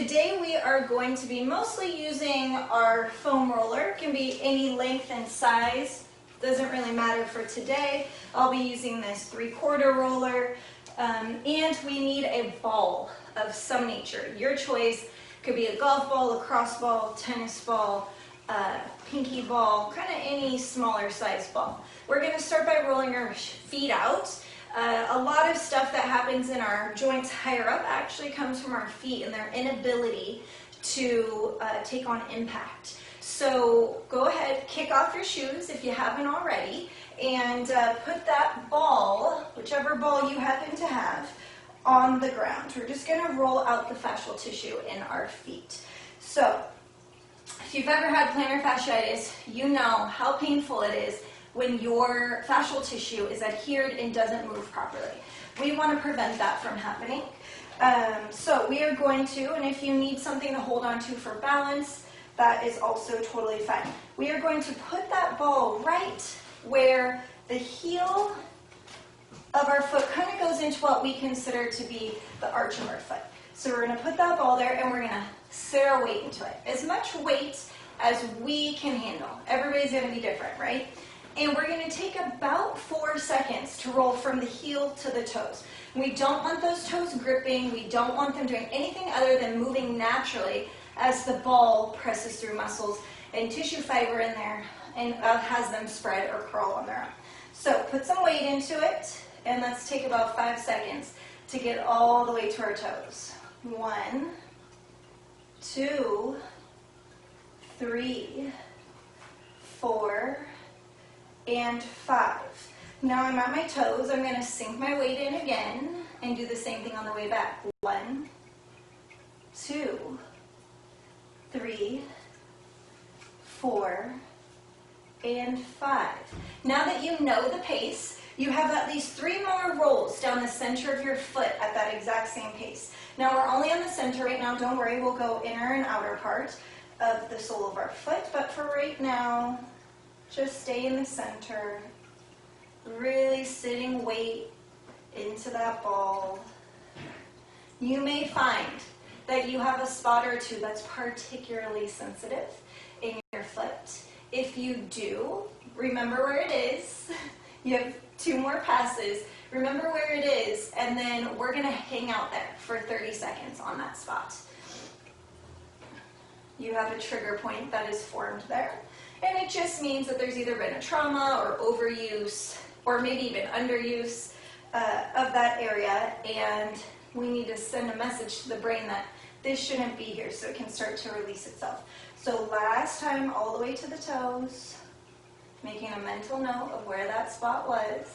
today we are going to be mostly using our foam roller. It can be any length and size, doesn't really matter for today. I'll be using this 3/4 roller, and we need a ball of some nature. Your choice could be a golf ball, lacrosse ball, tennis ball, pinky ball, kind of any smaller size ball. We're going to start by rolling our feet out. A lot of stuff that happens in our joints higher up actually comes from our feet and their inability to take on impact. So go ahead, kick off your shoes if you haven't already, and put that ball, whichever ball you happen to have, on the ground. We're just going to roll out the fascial tissue in our feet. So if you've ever had plantar fasciitis, you know how painful it is when your fascial tissue is adhered and doesn't move properly. We want to prevent that from happening. So we are going to, and if you need something to hold on to for balance, that is also totally fine. We are going to put that ball right where the heel of our foot kind of goes into what we consider to be the arch of our foot. So we're going to put that ball there and we're going to sit our weight into it. As much weight as we can handle. Everybody's going to be different, right? And we're going to take about 4 seconds to roll from the heel to the toes. We don't want those toes gripping. We don't want them doing anything other than moving naturally as the ball presses through muscles and tissue fiber in there and has them spread or curl on their own. So put some weight into it, and let's take about 5 seconds to get all the way to our toes. 1, 2, 3, 4, and 5. Now I'm on my toes. I'm going to sink my weight in again and do the same thing on the way back. 1, 2, 3, 4, and 5. Now that you know the pace, you have at least 3 more rolls down the center of your foot at that exact same pace. Now we're only on the center right now. Don't worry, we'll go inner and outer part of the sole of our foot, but for right now, just stay in the center, really sitting weight into that ball. You may find that you have a spot or two that's particularly sensitive in your foot. If you do, remember where it is. You have 2 more passes. Remember where it is, and then we're going to hang out there for 30 seconds on that spot. You have a trigger point that is formed there. And it just means that there's either been a trauma or overuse or maybe even underuse of that area, and we need to send a message to the brain that this shouldn't be here so it can start to release itself. So last time, all the way to the toes, making a mental note of where that spot was.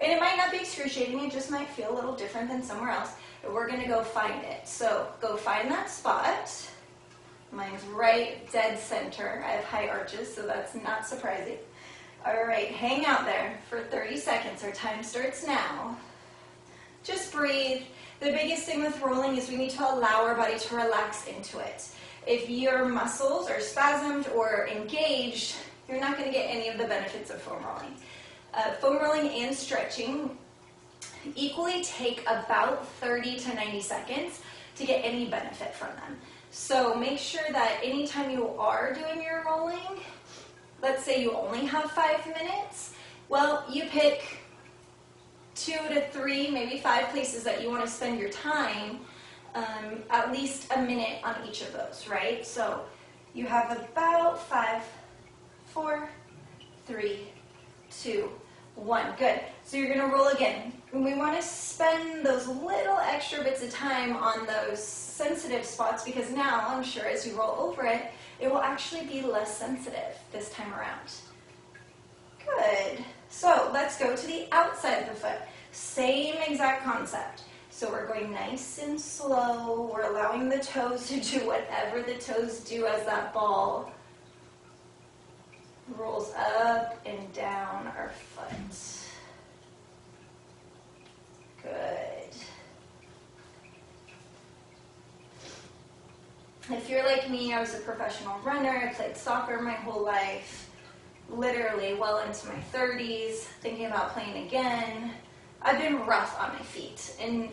And it might not be excruciating, it just might feel a little different than somewhere else, but we're going to go find it. So go find that spot. Mine's right dead center. I have high arches, so that's not surprising. All right, hang out there for 30 seconds. Our time starts now. Just breathe. The biggest thing with rolling is we need to allow our body to relax into it. If your muscles are spasmed or engaged, you're not going to get any of the benefits of foam rolling. Foam rolling and stretching equally take about 30 to 90 seconds to get any benefit from them. So make sure that anytime you are doing your rolling, let's say you only have 5 minutes, well, you pick 2 to 3, maybe 5 places that you want to spend your time, at least a minute on each of those, right? So you have about 5, 4, 3, 2, 1. Good. So you're going to roll again. And we want to spend those little extra bits of time on those sensitive spots because now, I'm sure as you roll over it, it will actually be less sensitive this time around. Good. So let's go to the outside of the foot. Same exact concept. So we're going nice and slow. We're allowing the toes to do whatever the toes do as that ball rolls up and down our foot. Good. If you're like me, I was a professional runner. I played soccer my whole life, literally well into my 30s, thinking about playing again. I've been rough on my feet, and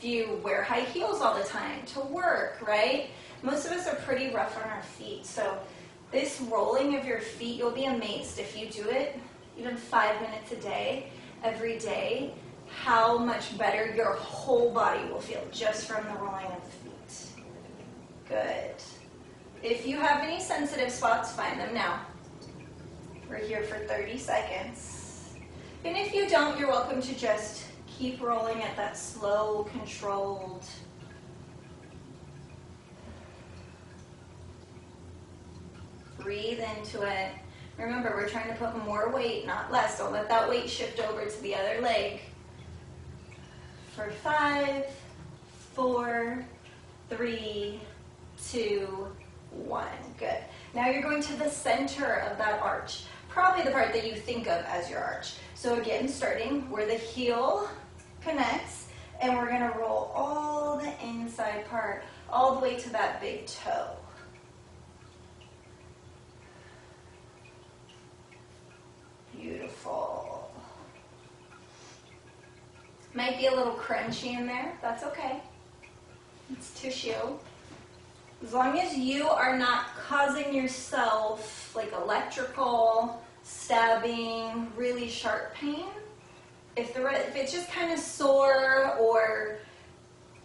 if you wear high heels all the time to work, right? Most of us are pretty rough on our feet. So this rolling of your feet, you'll be amazed if you do it even 5 minutes a day, every day, how much better your whole body will feel just from the rolling of the feet. Good. If you have any sensitive spots, find them now. We're here for 30 seconds. And if you don't, you're welcome to just keep rolling at that slow, controlled. Breathe into it. Remember, we're trying to put more weight, not less. Don't let that weight shift over to the other leg. For 5, 4, 3, 2, 1. Good. Now you're going to the center of that arch. Probably the part that you think of as your arch. So again, starting where the heel connects, and we're going to roll all the inside part, all the way to that big toe. Beautiful. Might be a little crunchy in there. That's okay. It's tissue. As long as you are not causing yourself like electrical, stabbing, really sharp pain. If it's just kind of sore or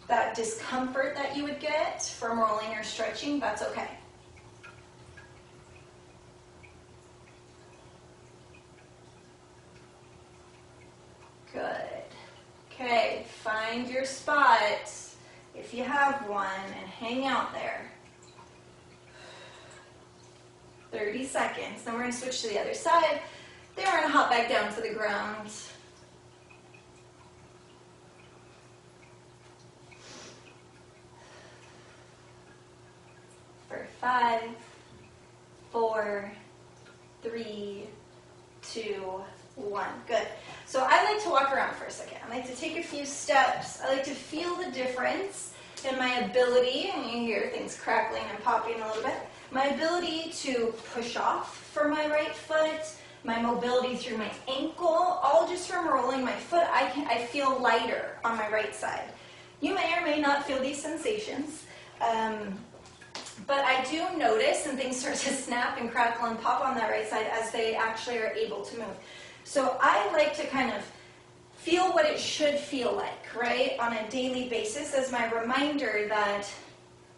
that discomfort that you would get from rolling or stretching, that's okay. Good. Okay, find your spot, if you have one, and hang out there. 30 seconds. Then we're going to switch to the other side. Then we're going to hop back down to the ground. For 5, 4, 3, 2, 1. Good. So I like to walk around for a second. I like to take a few steps. I like to feel the difference in my ability, and you hear things crackling and popping a little bit, my ability to push off for my right foot, my mobility through my ankle, all just from rolling my foot. I feel lighter on my right side. You may or may not feel these sensations, but I do notice, and things start to snap and crackle and pop on that right side as they actually are able to move. So I like to kind of feel what it should feel like, right, on a daily basis as my reminder that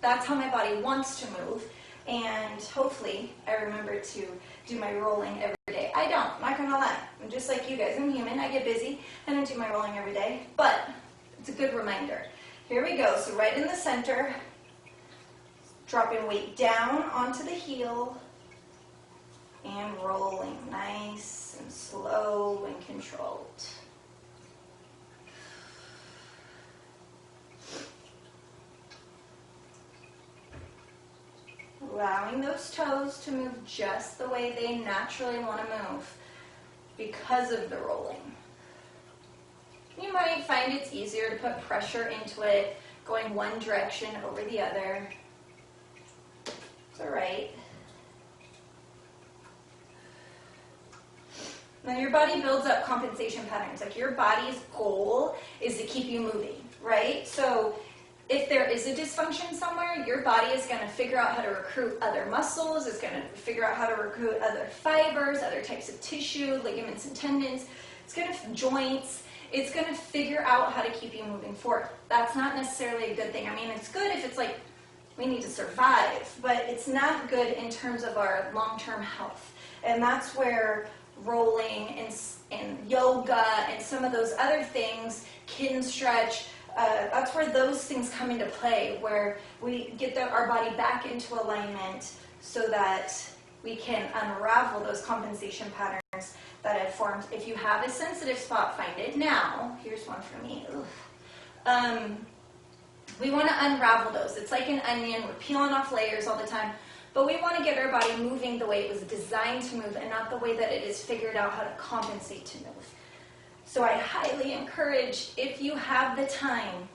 that's how my body wants to move. And hopefully I remember to do my rolling every day. I don't, I'm not going to lie. I'm just like you guys. I'm human. I get busy. I don't do my rolling every day. But it's a good reminder. Here we go. So right in the center, dropping weight down onto the heel and rolling nice and slow and controlled. Allowing those toes to move just the way they naturally want to move because of the rolling. You might find it's easier to put pressure into it, going one direction over the other. It's all right. Now your body builds up compensation patterns. Like your body's goal is to keep you moving, right? So if there is a dysfunction somewhere, your body is going to figure out how to recruit other muscles. It's going to figure out how to recruit other fibers, other types of tissue, ligaments and tendons. It's going to joints. It's going to figure out how to keep you moving forward. That's not necessarily a good thing. I mean, it's good if it's like we need to survive, but it's not good in terms of our long-term health. And that's where rolling and yoga and some of those other things, kid stretch, that's where those things come into play, where we get our body back into alignment so that we can unravel those compensation patterns that have formed. If you have a sensitive spot, find it now. Here's one for me. We want to unravel those. It's like an onion. We're peeling off layers all the time. But we want to get our body moving the way it was designed to move and not the way that it is figured out how to compensate to move. So I highly encourage, if you have the time,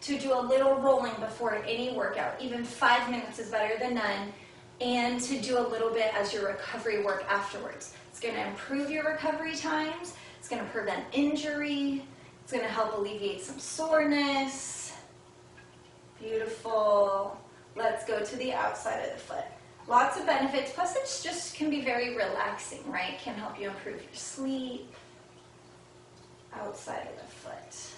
to do a little rolling before any workout. Even 5 minutes is better than none. And to do a little bit as your recovery work afterwards. It's going to improve your recovery times. It's going to prevent injury. It's going to help alleviate some soreness. Beautiful. Let's go to the outside of the foot. Lots of benefits, plus it just can be very relaxing, right? Can help you improve your sleep. Outside of the foot.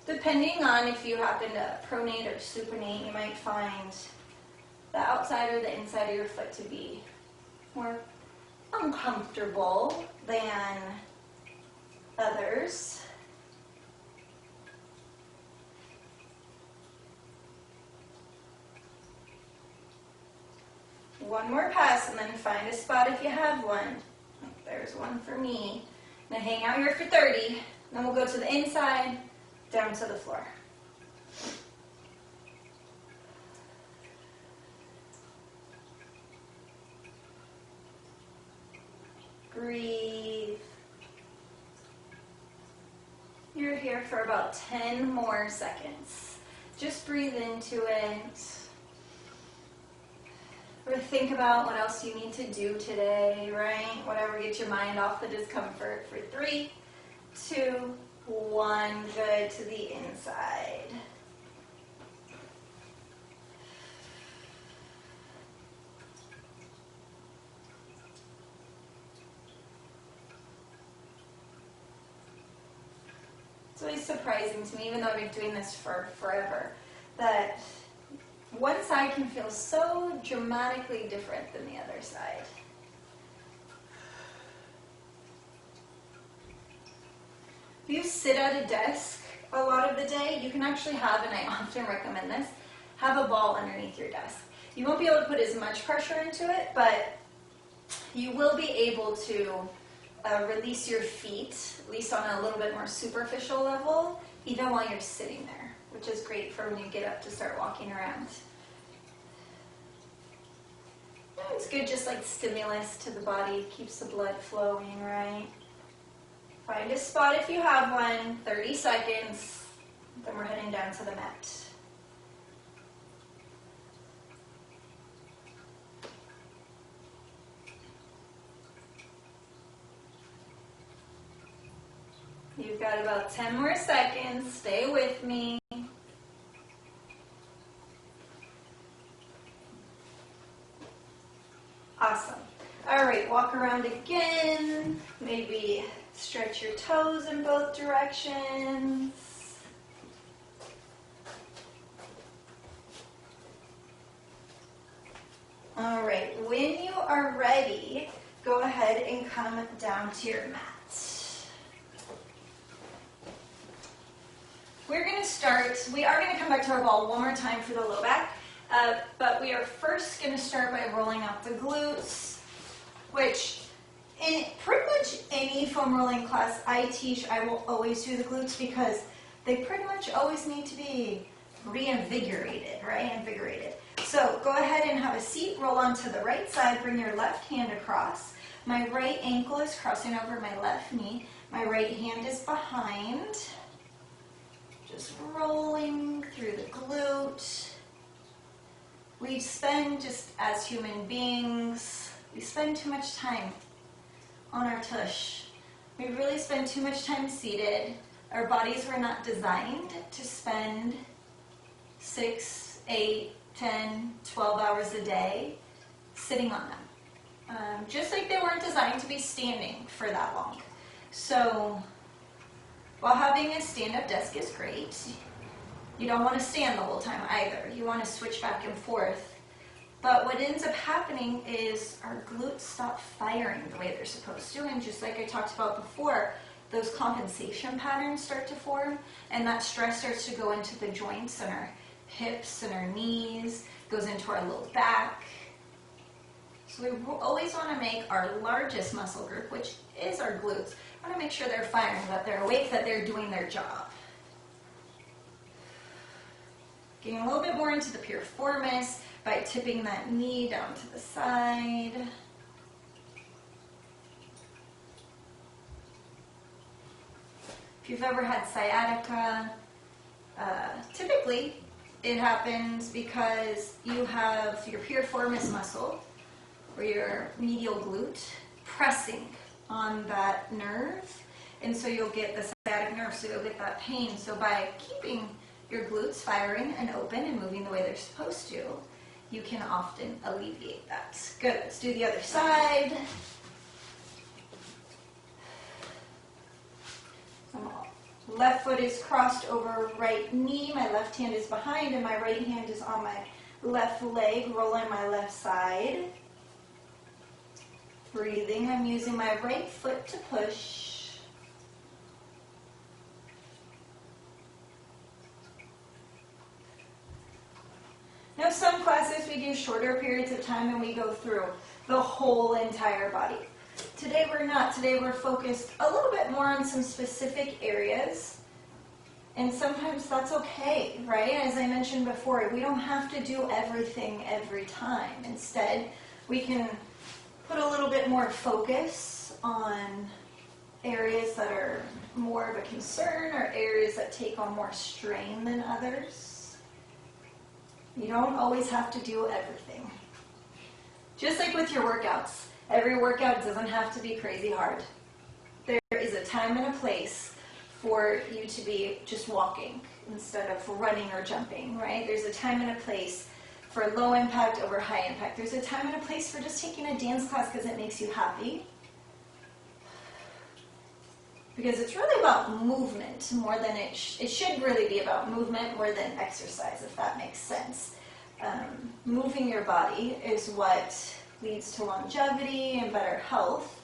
Depending on if you happen to pronate or supinate, you might find the outside or the inside of your foot to be more uncomfortable than others. One more pass and then find a spot if you have one. There's one for me. Now hang out here for 30. Then we'll go to the inside, down to the floor. Breathe. You're here for about 10 more seconds. Just breathe into it. Or think about what else you need to do today, right? Whatever gets your mind off the discomfort for 3, 2, 1. Good, to the inside. It's always surprising to me, even though I've been doing this for forever, that one side can feel so dramatically different than the other side. If you sit at a desk a lot of the day, you can actually have, and I often recommend this, have a ball underneath your desk. You won't be able to put as much pressure into it, but you will be able to release your feet, at least on a little bit more superficial level, even while you're sitting there, which is great for when you get up to start walking around. It's good, just like stimulus to the body, keeps the blood flowing, right? Find a spot if you have one, 30 seconds, then we're heading down to the mat. You've got about 10 more seconds, stay with me. Awesome. All right, walk around again. Maybe stretch your toes in both directions. All right, when you are ready, go ahead and come down to your mat. We're going to start, we are going to come back to our ball one more time for the low back. But we are first going to start by rolling out the glutes, which in pretty much any foam rolling class I teach, I will always do the glutes because they pretty much always need to be reinvigorated, right? Invigorated. So go ahead and have a seat, roll onto the right side, bring your left hand across. My right ankle is crossing over my left knee. My right hand is behind. Just rolling through the glute. We spend, just as human beings, we spend too much time on our tush. We really spend too much time seated. Our bodies were not designed to spend 6, 8, 10, 12 hours a day sitting on them. Just like they weren't designed to be standing for that long. So while having a stand-up desk is great, you don't want to stand the whole time either. You want to switch back and forth. But what ends up happening is our glutes stop firing the way they're supposed to. And just like I talked about before, those compensation patterns start to form. And that stress starts to go into the joints and our hips and our knees, goes into our low back. So we always want to make our largest muscle group, which is our glutes, want to make sure they're firing, that they're awake, that they're doing their job. Getting a little bit more into the piriformis by tipping that knee down to the side. If you've ever had sciatica, typically it happens because you have your piriformis muscle, or your medial glute, pressing on that nerve, and so you'll get the sciatic nerve, so you'll get that pain. So by keeping your glutes firing and open and moving the way they're supposed to, you can often alleviate that. Good, let's do the other side. Left foot is crossed over right knee, my left hand is behind, and my right hand is on my left leg, rolling my left side. Breathing, I'm using my right foot to push. Now some classes we do shorter periods of time and we go through the whole entire body. Today we're not. Today we're focused a little bit more on some specific areas, and sometimes that's okay, right? As I mentioned before, we don't have to do everything every time. Instead, we can put a little bit more focus on areas that are more of a concern or areas that take on more strain than others. You don't always have to do everything. Just like with your workouts. Every workout doesn't have to be crazy hard. There is a time and a place for you to be just walking instead of running or jumping, right? There's a time and a place for low impact over high impact. There's a time and a place for just taking a dance class because it makes you happy. Because it's really about movement more than it should really be about movement more than exercise, if that makes sense. Moving your body is what leads to longevity and better health.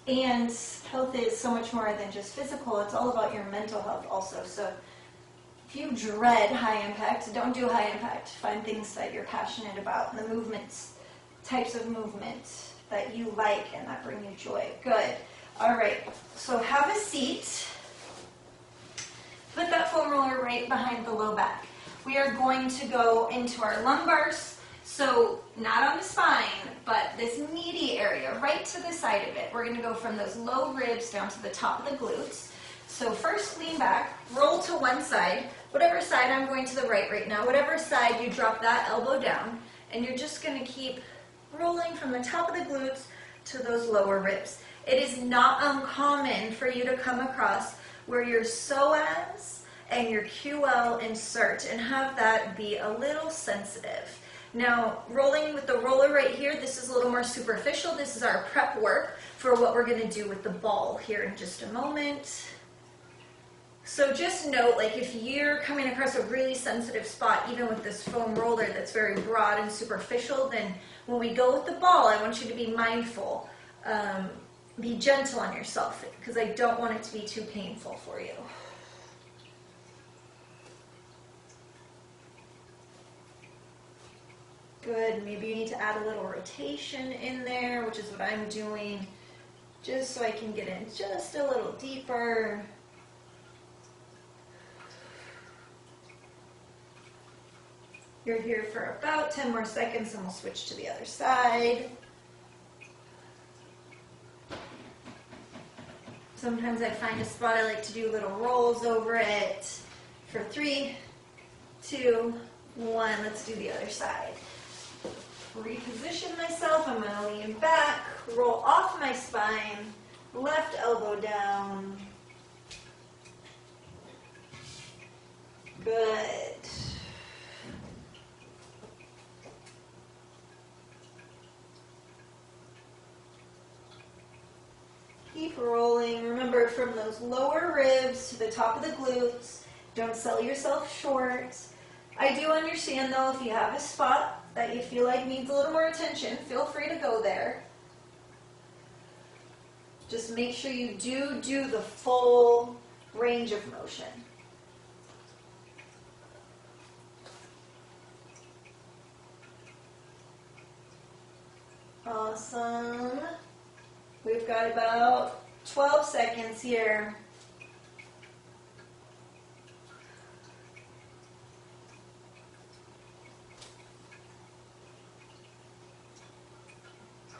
And health is so much more than just physical. It's all about your mental health also. So if you dread high impact, don't do high impact. Find things that you're passionate about, the movements, types of movement that you like and that bring you joy. Good. All right. So have a seat. Put that foam roller right behind the low back. We are going to go into our lumbars. So not on the spine, but this meaty area, right to the side of it. We're going to go from those low ribs down to the top of the glutes. So first lean back, roll to one side. Whatever side, I'm going to the right now. Whatever side, you drop that elbow down. And you're just going to keep rolling from the top of the glutes to those lower ribs. It is not uncommon for you to come across where your psoas and your QL insert and have that be a little sensitive. Now, rolling with the roller right here, this is a little more superficial. This is our prep work for what we're going to do with the ball here in just a moment. So just note, like if you're coming across a really sensitive spot, even with this foam roller that's very broad and superficial, then when we go with the ball, I want you to be mindful. Be gentle on yourself because I don't want it to be too painful for you. Good. Maybe you need to add a little rotation in there, which is what I'm doing, just so I can get in just a little deeper. You're here for about 10 more seconds and we'll switch to the other side. Sometimes I find a spot I like to do little rolls over it. For 3, 2, 1, let's do the other side. Reposition myself, I'm going to lean back, roll off my spine, left elbow down. Good. Keep rolling. Remember, from those lower ribs to the top of the glutes, don't sell yourself short. I do understand, though, if you have a spot that you feel like needs a little more attention, feel free to go there. Just make sure you do the full range of motion. Awesome. We've got about 12 seconds here.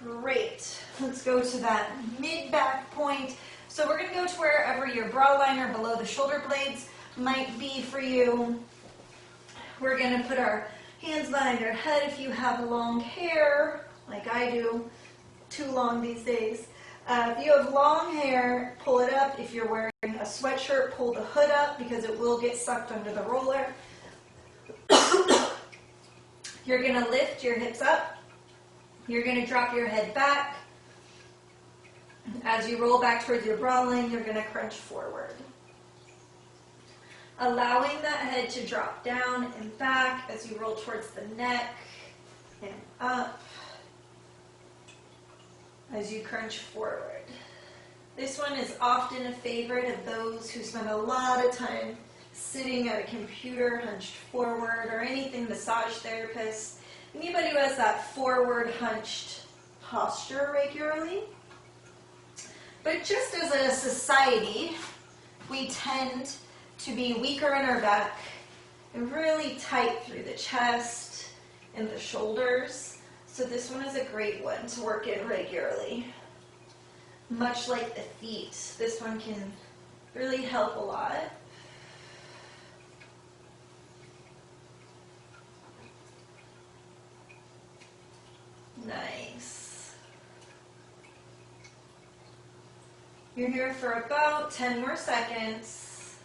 Great. Let's go to that mid-back point. So we're going to go to wherever your brow line or below the shoulder blades might be for you. We're going to put our hands behind our head if you have long hair, like I do. Too long these days. If you have long hair, pull it up. If you're wearing a sweatshirt, pull the hood up because it will get sucked under the roller. You're going to lift your hips up. You're going to drop your head back. As you roll back towards your bra line, you're going to crunch forward. Allowing that head to drop down and back as you roll towards the neck and up as you crunch forward. This one is often a favorite of those who spend a lot of time sitting at a computer hunched forward, or anything massage therapists. Anybody who has that forward hunched posture regularly. But just as a society, we tend to be weaker in our back and really tight through the chest and the shoulders. So this one is a great one to work in regularly. Much like the feet, this one can really help a lot. Nice. You're here for about 10 more seconds.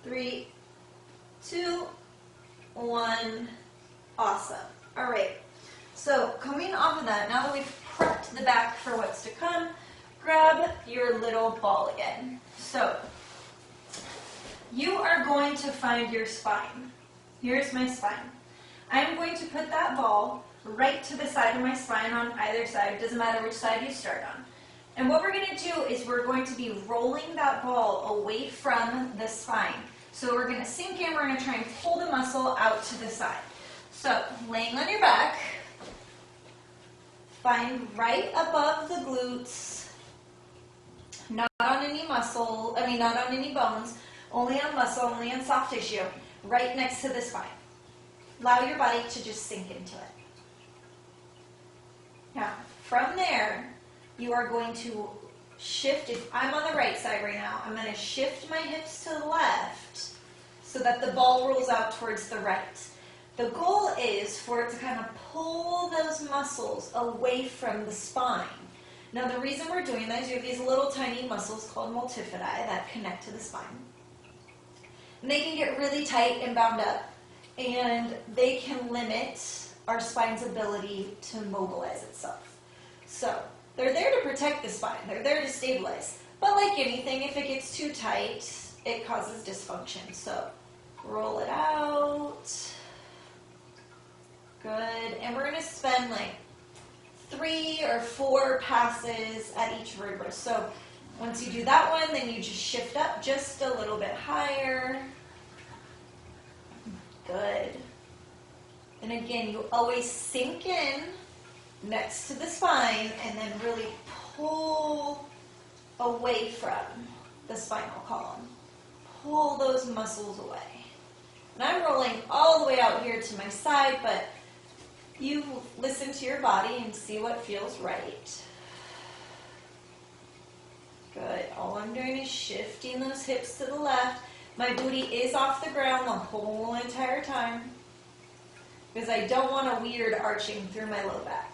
Three, 2, 1. Awesome. All right. So coming off of that, now that we've prepped the back for what's to come, grab your little ball again. So you are going to find your spine. Here's my spine. I'm going to put that ball right to the side of my spine on either side. Doesn't matter which side you start on. And what we're going to do is we're going to be rolling that ball away from the spine. So we're going to sink in, we're going to try and pull the muscle out to the side. So laying on your back, find right above the glutes, not on any muscle, not on any bones, only on muscle, only on soft tissue, right next to the spine. Allow your body to just sink into it. Now, from there, you are going to shift. If I'm on the right side right now, I'm going to shift my hips to the left so that the ball rolls out towards the right. The goal is for it to kind of pull those muscles away from the spine. Now, the reason we're doing that is you have these little tiny muscles called multifidi that connect to the spine. And they can get really tight and bound up, and they can limit our spine's ability to mobilize itself. So they're there to protect the spine. They're there to stabilize. But like anything, if it gets too tight, it causes dysfunction. So roll it out. Good. And we're going to spend like 3 or 4 passes at each vertebra. So once you do that one, then you just shift up just a little bit higher. Good. And again, you always sink in next to the spine and then really pull away from the spinal column. Pull those muscles away. And I'm rolling all the way out here to my side, but you listen to your body and see what feels right. Good. All I'm doing is shifting those hips to the left. My booty is off the ground the whole entire time because I don't want a weird arching through my low back.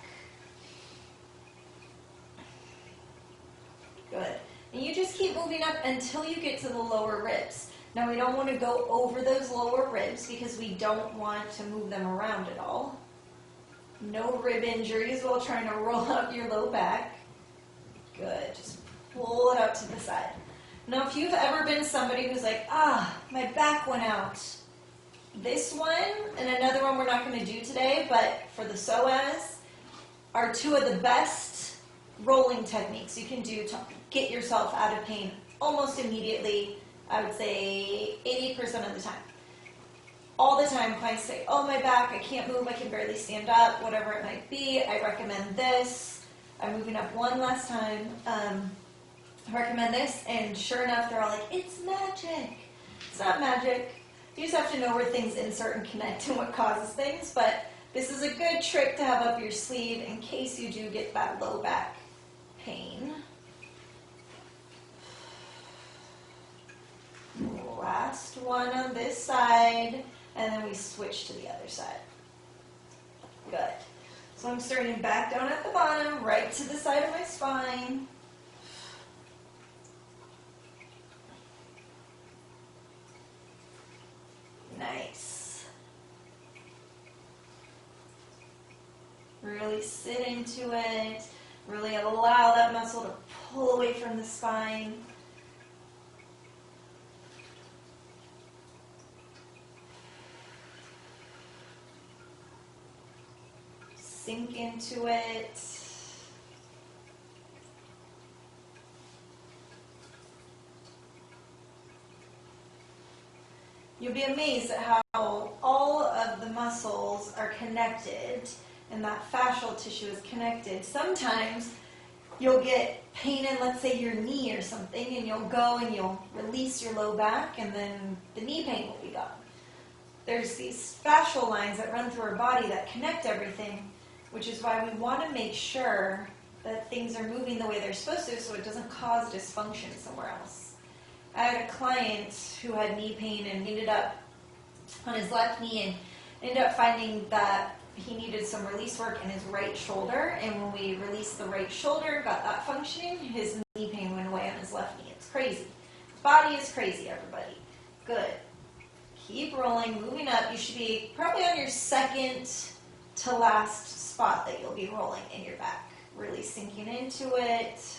Good. And you just keep moving up until you get to the lower ribs. Now, we don't want to go over those lower ribs because we don't want to move them around at all. No rib injuries while trying to roll up your low back. Good. Just pull it up to the side. Now, if you've ever been somebody who's like, my back went out. This one and another one we're not going to do today, but for the psoas, are 2 of the best rolling techniques you can do to get yourself out of pain almost immediately. I would say 80% of the time. All the time, clients say, oh, my back, I can't move, I can barely stand up, whatever it might be. I recommend this. I'm moving up one last time. I recommend this, and sure enough, they're all like, it's magic. It's not magic. You just have to know where things insert and connect and what causes things, but this is a good trick to have up your sleeve in case you do get that low back pain. Last one on this side. and then we switch to the other side. Good. So I'm starting back down at the bottom, right to the side of my spine. Nice. Really sit into it. Really allow that muscle to pull away from the spine. Sink into it. You'll be amazed at how all of the muscles are connected and that fascial tissue is connected. Sometimes you'll get pain in, let's say, your knee or something, and you'll go and you'll release your low back, and then the knee pain will be gone. There's these fascial lines that run through our body that connect everything, which is why we want to make sure that things are moving the way they're supposed to so it doesn't cause dysfunction somewhere else. I had a client who had knee pain and ended up on his left knee and ended up finding that he needed some release work in his right shoulder, and when we released the right shoulder, got that functioning, his knee pain went away on his left knee. It's crazy. His body is crazy, everybody. Good. Keep rolling, moving up. You should be probably on your second to last spot that you'll be rolling in your back. Really sinking into it.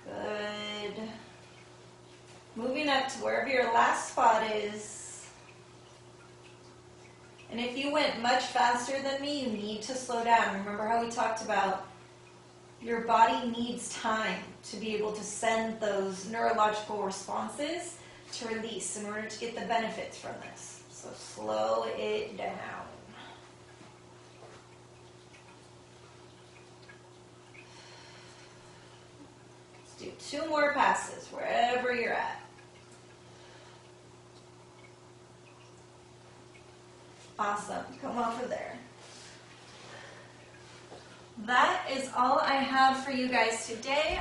Good. Moving up to wherever your last spot is. And if you went much faster than me, you need to slow down. Remember how we talked about your body needs time to be able to send those neurological responses to release in order to get the benefits from this. So slow it down. Let's do 2 more passes wherever you're at. Awesome. Come off of there. That is all I have for you guys today.